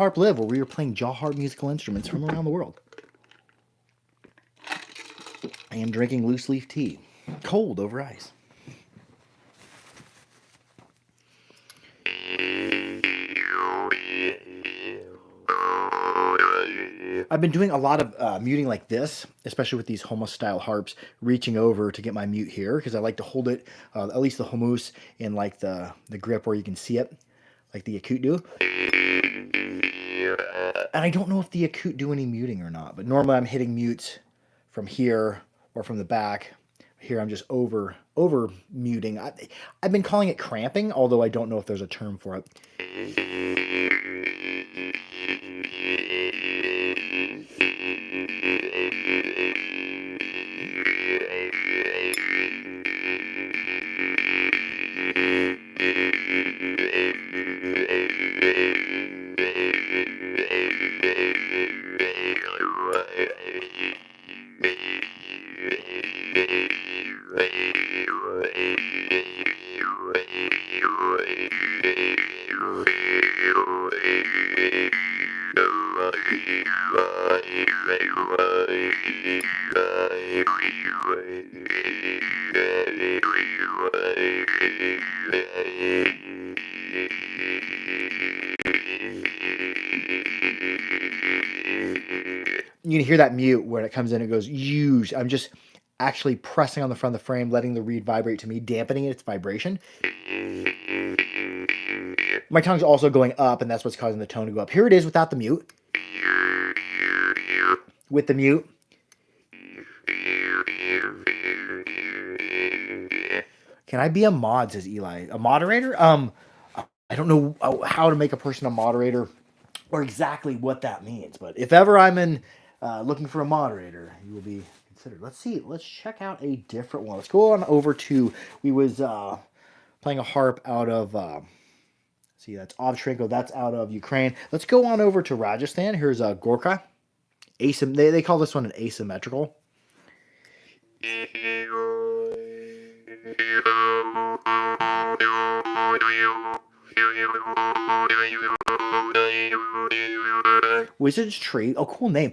Harp Live, where we are playing jaw harp musical instruments from around the world. I am drinking loose leaf tea, cold over ice. I've been doing a lot of muting like this, especially with these hummus style harps, reaching over to get my mute here because I like to hold it, at least the hummus, in like the grip where you can see it, like the acute do. And I don't know if the acute do any muting or not, but normally I'm hitting mutes from here or from the back. Here I'm just over muting. I've been calling it cramping, although I don't know if there's a term for it. You can hear that mute when it comes in. It goes huge. I'm just actually pressing on the front of the frame, letting the reed vibrate to me, dampening its vibration. My tongue's also going up, and that's what's causing the tone to go up. Here it is without the mute. With the mute. Can I be a mod, says Eli. A moderator? I don't know how to make a person a moderator or exactly what that means, but if ever I'm in looking for a moderator, you will be considered. Let's see. Let's check out a different one. Let's go on over to, we was playing a harp out of, see, that's Ovtrenko. That's out of Ukraine. Let's go on over to Rajasthan. Here's Gorkha. They call this one an asymmetrical. Wizard's Tree. Oh, cool name.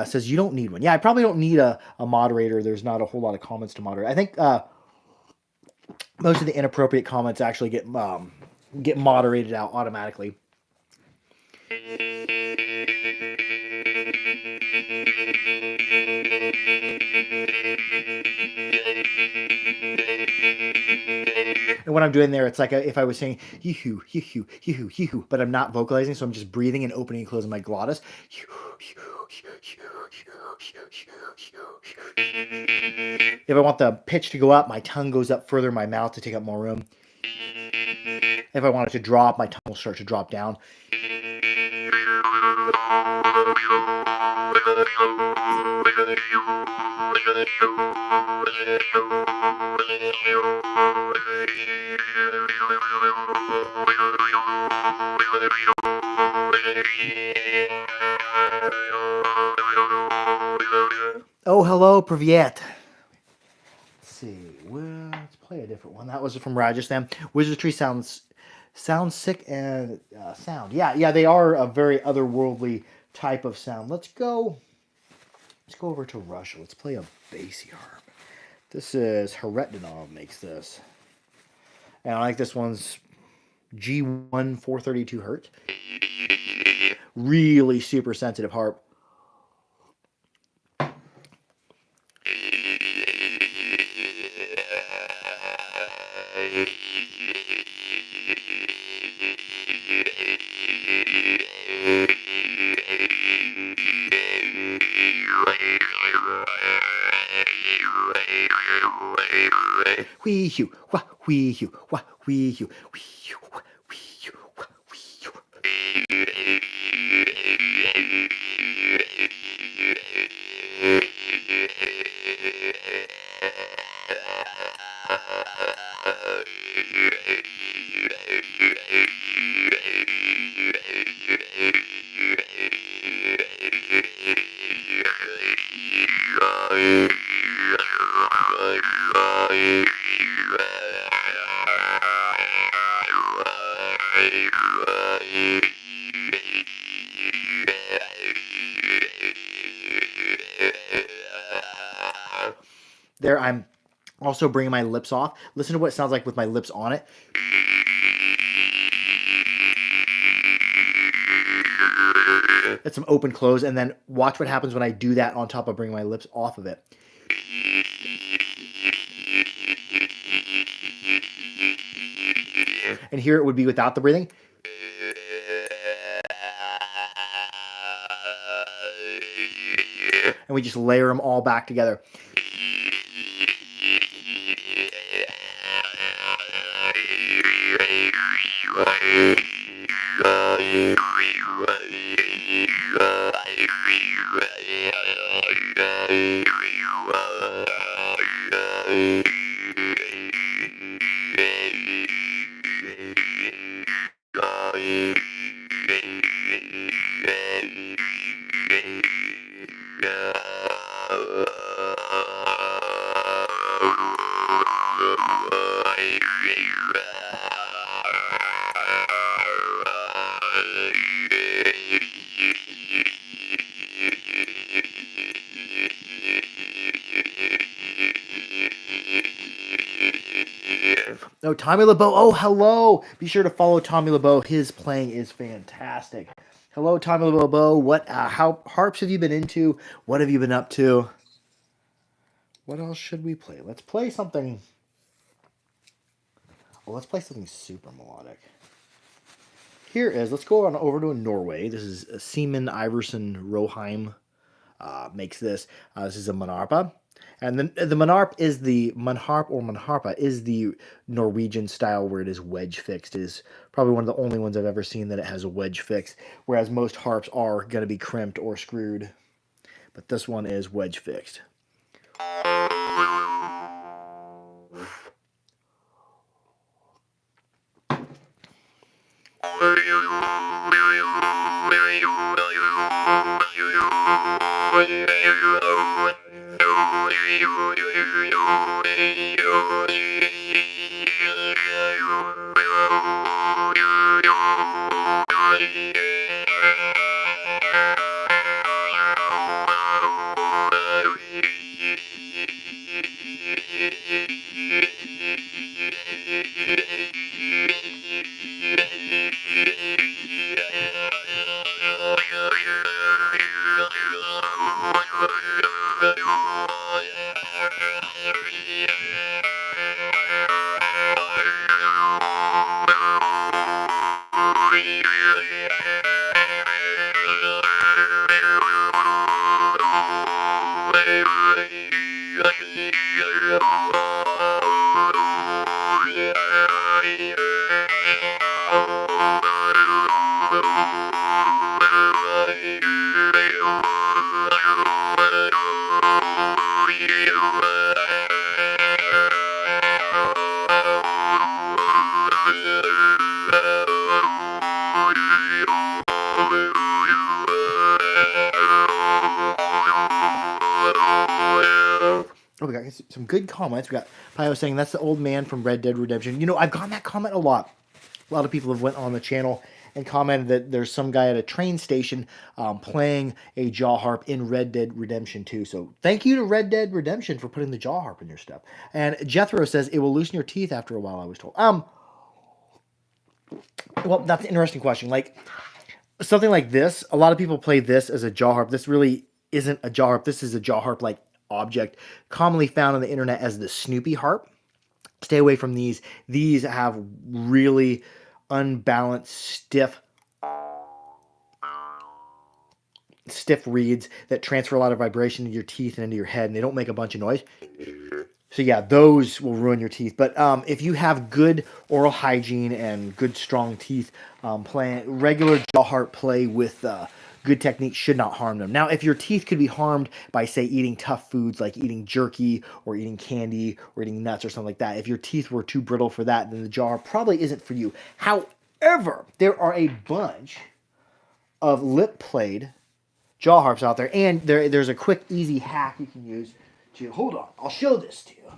Says you don't need one. Yeah, I probably don't need a moderator. There's not a whole lot of comments to moderate. I think most of the inappropriate comments actually get moderated out automatically. And what I'm doing there, it's like if I was saying yoo-hoo, yoo-hoo, yoo-hoo, yoo-hoo, but I'm not vocalizing, so I'm just breathing and opening and closing my glottis. If I want the pitch to go up, my tongue goes up further in my mouth to take up more room. If I want it to drop, my tongue will start to drop down. Oh, hello, Privyet. Let's see. Well, let's play a different one. That was from Rajasthan. Wizard Tree sounds sick and sound. Yeah, they are a very otherworldly type of sound. Let's go over to Russia. Let's play a bassy harp. This is Haretdinov makes this. And I like this one's G1 432 hertz. Really super sensitive harp. Wee hoo, wah, wee hoo, wah, wee hoo, wee hoo, wah, wee hoo, wah, wee hoo. there, I'm also bringing my lips off. Listen to what it sounds like with my lips on it. It's some open close, and then watch what happens when I do that on top of bringing my lips off of it. And here it would be without the breathing. And we just layer them all back together. Oh, Tommy LeBeau. Oh, hello. Be sure to follow Tommy LeBeau. His playing is fantastic. Hello, Tommy LeBeau. What, how harps have you been into? What have you been up to? What else should we play? Let's play something. Oh, let's play something super melodic. Here is, let's go on over to Norway. This is Seaman Iverson Roheim makes this. This is a Manarpa. And the Manarp is the Manharp or Manharpa is the Norwegian style where it is wedge fixed. It is probably one of the only ones I've ever seen that it has a wedge fix, whereas most harps are going to be crimped or screwed. But this one is wedge fixed. Oh, we got some good comments. We got Pio saying that's the old man from Red Dead Redemption. You know, I've gotten that comment a lot. A lot of people have went on the channel and commented that there's some guy at a train station playing a jaw harp in Red Dead Redemption 2. So thank you to Red Dead Redemption for putting the jaw harp in your stuff. And Jethro says it will loosen your teeth after a while, I was told. Well, that's an interesting question. Like something like this, a lot of people play this as a jaw harp. This really isn't a jaw harp. This is a jaw harp like object commonly found on the internet as the Snoopy harp. Stay away from these. These have really unbalanced, stiff reeds that transfer a lot of vibration into your teeth and into your head, and they don't make a bunch of noise. So yeah, those will ruin your teeth. But if you have good oral hygiene and good strong teeth, playing regular jaw harp play with good technique should not harm them. Now, if your teeth could be harmed by, say, eating tough foods like eating jerky or eating candy or eating nuts or something like that, if your teeth were too brittle for that, then the jaw harp probably isn't for you. However, there are a bunch of lip-played jaw harps out there, and there's a quick, easy hack you can use to, hold on, I'll show this to you.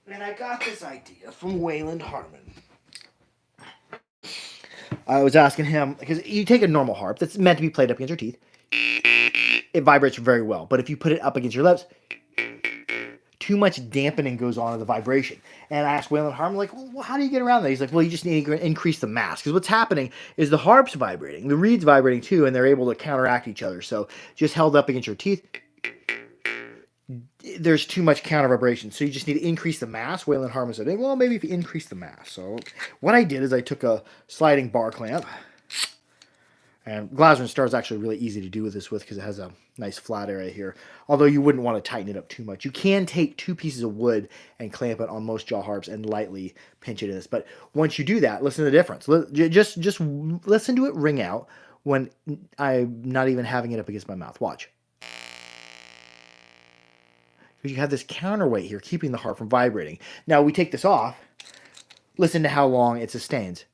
And I got this idea from Wayland Harmon. I was asking him, because you take a normal harp that's meant to be played up against your teeth, it vibrates very well. But if you put it up against your lips, too much dampening goes on to the vibration. And I asked Waylon Harp, I'm like, well, how do you get around that? He's like, well, you just need to increase the mass. Because what's happening is the harp's vibrating, the reed's vibrating too, and they're able to counteract each other. So just held up against your teeth, there's too much counter vibration. So you just need to increase the mass. Waylon Harp said, well, maybe if you increase the mass. So what I did is I took a sliding bar clamp. And Glasser and Star is actually really easy to do with this because it has a nice flat area here. Although you wouldn't want to tighten it up too much. You can take 2 pieces of wood and clamp it on most jaw harps and lightly pinch it in this. But once you do that, listen to the difference. Just listen to it ring out when I'm not even having it up against my mouth. Watch. Because you have this counterweight here keeping the harp from vibrating. Now we take this off. Listen to how long it sustains.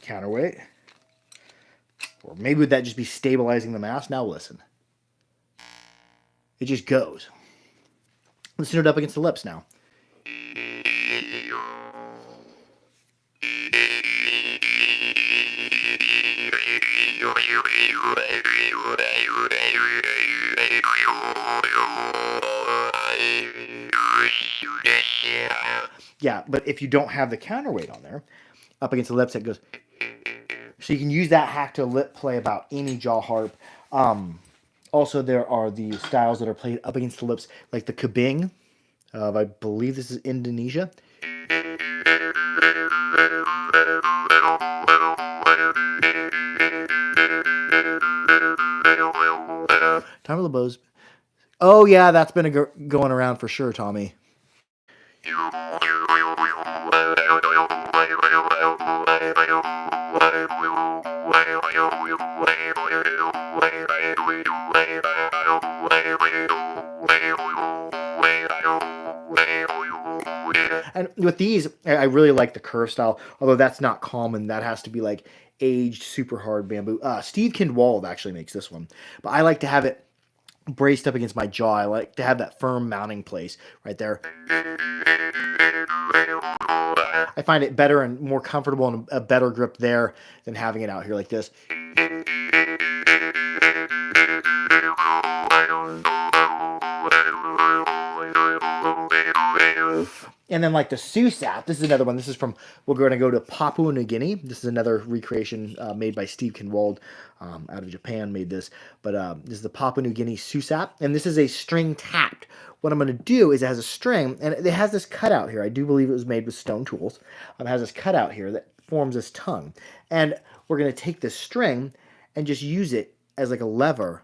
Counterweight. Or maybe would that just be stabilizing the mass? Now listen. It just goes. Listen to it up against the lips now. Yeah, but if you don't have the counterweight on there, up against the lips, it goes. So you can use that hack to lip play about any jaw harp. Also, there are the styles that are played up against the lips, like the kabing. I believe this is Indonesia. Time of the bows. Oh yeah, that's been going around for sure, Tommy. And with these, I really like the curve style, although that's not common. That has to be like aged super hard bamboo. Steve Kindwald actually makes this one, but I like to have it braced up against my jaw. I like to have that firm mounting place right there. I find it better and more comfortable and a better grip there than having it out here like this. And then like the Susap, this is another one. This is from, we're going to go to Papua New Guinea. This is another recreation made by Steve Kinwald out of Japan, made this. But this is the Papua New Guinea Susap. And this is a string tapped. What I'm going to do is it has a string, and it has this cutout here. I do believe it was made with stone tools. It has this cutout here that forms this tongue. And we're going to take this string and just use it as like a lever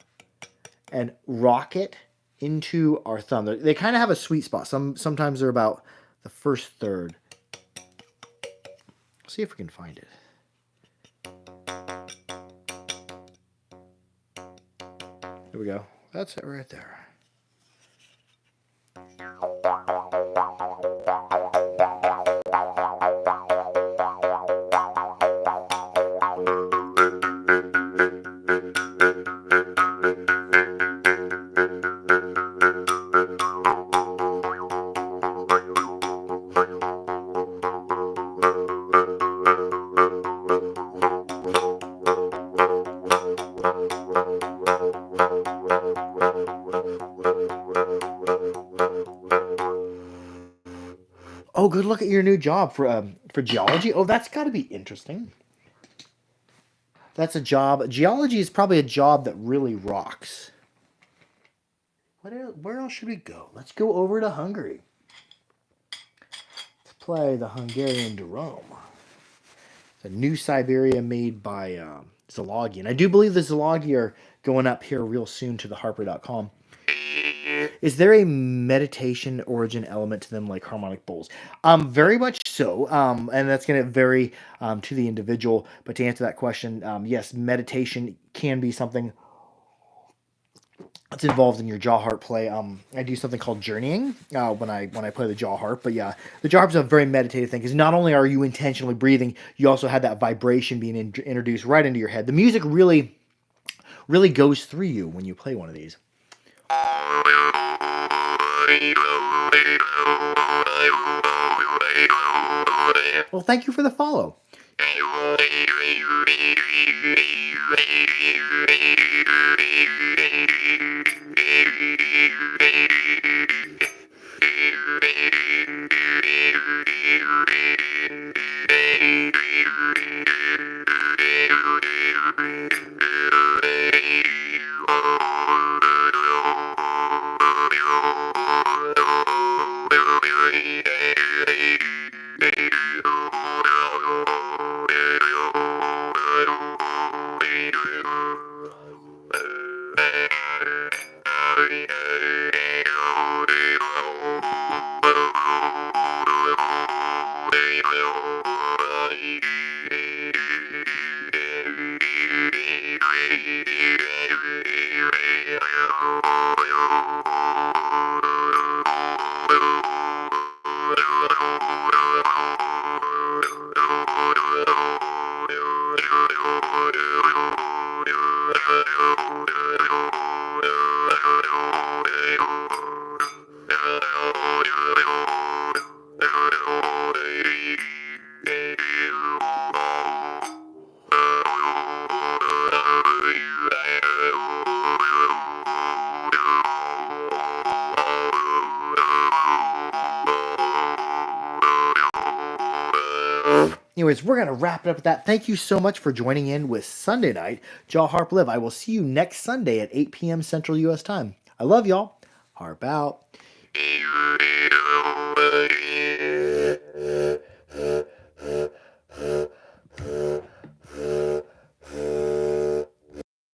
and rock it into our thumb. They kind of have a sweet spot. Sometimes they're about the first third. See if we can find it. There we go. That's it right there. Oh, good luck at your new job for geology. Oh, that's got to be interesting. That's a job. Geology is probably a job that really rocks. Where else should we go? Let's go over to Hungary. Let's play the Hungarian drum. It's a new Siberia made by Zalogi. And I do believe the Zalogi are going up here real soon to theharper.com. Is there a meditation origin element to them like harmonic bowls? Very much so, and that's going to vary to the individual. But to answer that question, yes, meditation can be something that's involved in your jaw harp play. I do something called journeying when I play the jaw harp. But yeah, the jaw harp is a very meditative thing because not only are you intentionally breathing, you also have that vibration being introduced right into your head. The music really goes through you when you play one of these. Well, thank you for the follow. Anyways, we're going to wrap it up with that. Thank you so much for joining in with Sunday Night Jaw Harp Live. I will see you next Sunday at 8 p.m. Central U.S. time. I love y'all. Harp out.